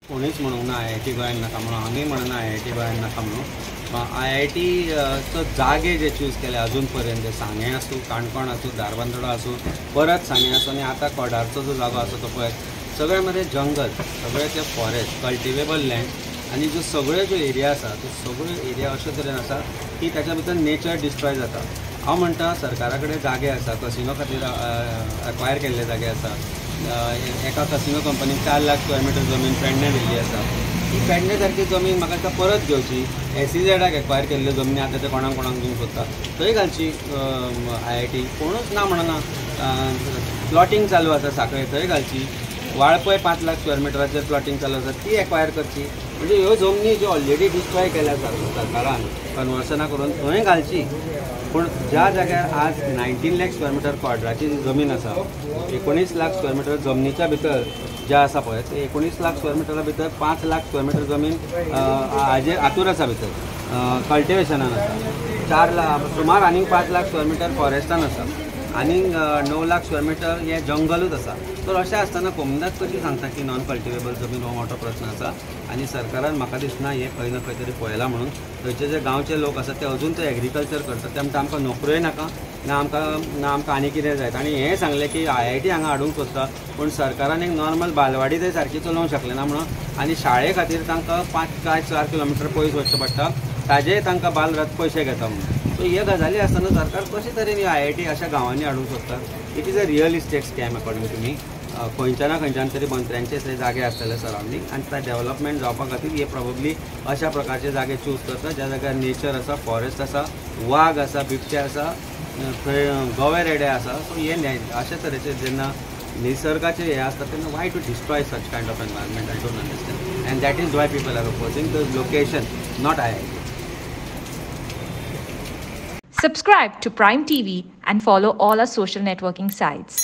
कोणीच म्हणूंक ना IIT गोंयान नाका म्हणून, आमी म्हणना IIT गोंयान नाका म्हणून. IIT चो जागे जे चूज केले अजून पर्यंत, सांगे आसूं, काणकोण आसूं, धारबांदोडा आसूं, परत सांगे आसूं आनी आतां कोडारचो जो जागो आसा तो पळय, सगळे मरे जंगल, सगळे ते फॉरेस्ट, कल्टिवेबल लँड आनी जो सगळ्यो जो एरिया आसा तो सगळ्यो एरिया अशे तरेन आसा की त्याच्या भितर नेचर डिस्ट्रॉय जाता. हांव म्हणटा सरकारा कडेन जागे आसा, कसिनो खातीर एक्वायर केल्ले जागे आसा. एका कसिनो कंपनीक 4 लाख स्क्वेअर मिटर जमीन पेडणे दिल्ली आसा. ही पेडणे सारकी जमीन म्हाका आतां परत घेवची. SEZाक एक्वायर केल्ल्यो जमनी आतां ते कोणाक दिवंक सोदता, थंय घालची IIT. कोणूच ना म्हणना. प्लॉटिंग चालू आसा सांखळे, थंय घालची. वाळपय 5 लाख स्क्वेअर मिटराचेर प्लॉटिंग चालू आसा, ती एक्वायर करची. म्हणजे ह्यो जमनी ज्यो ऑलरेडी डिस्ट्रॉय केल्या सरकारान कन्वर्सना करून थंय घालची. पूण ज्या जाग्यार आज 19 लाख स्क्वेअर मिटर क्वाड्राची जी जमीन आसा, 19 लाख स्क्वेअर मिटर जमनीच्या भितर जे आसा पळय, ते 19 लाख स्क्वेअर मिटरा भितर 5 लाख स्क्वेअर मिटर जमीन हाजेर हातूर आसा, भितर कल्टिवेशनान आसा. 4 लाख सुमार आनीक 5 लाख स्क्वेअर मिटर फॉरेस्टान आसा आनी 9 लाख स्क्वेअर मिटर हे जंगलूच आसा. तर अशें आसतना कोमदाच कशी सांगता की नॉन कल्टिवेबल जमीन हो मोठो प्रश्न आसा आनी सरकारान म्हाका दिसना हे खंय ना खंय तरी पळयलां म्हणून. थंयचे जे गांवचे लोक आसात ते अजून ते एग्रीकल्चर करतात, ते म्हणटा आमकां नोकऱ्योय नाका ना आमकां आनी कितें जाय. आनी हें सांगलें की IIT हांगा हाडूंक सोदता, पूण सरकारान एक नॉर्मल बालवाडी थंय सारकी चलोवंक शकले ना म्हणून. आनी शाळे खातीर तांकां 5 काय 4 किलोमिटर पयस वचचें पडटा, ताजेय तांकां बालरथ पयशे घेता म्हणून. सो हे गजाली आसतना सरकार कशे तरेन IIT अशा गांवांनी हाडूंक सोदता. It is a real estate scam according to me. खंयच्या ना खंयच्यान तरी मंत्र्यांचे थंय जागे आसतले सरावंडींग आनी त्या डेव्हलपमेंट जावपा खातीर हे प्रोबेबली अशा प्रकारचे जागे चूज करता ज्या जाग्यार नेचर आसा, फॉरेस्ट आसा, वाघ आसा, बिबटे आसा, थंय गवे रेडे आसा. सो हे अशा तरेचे जेन्ना निसर्गाचे हे आसता तेन्ना why to destroy such kind of environment. I don't understand and that is why people are opposing the location, not IIT. Subscribe to Prime TV and follow all our social networking sites.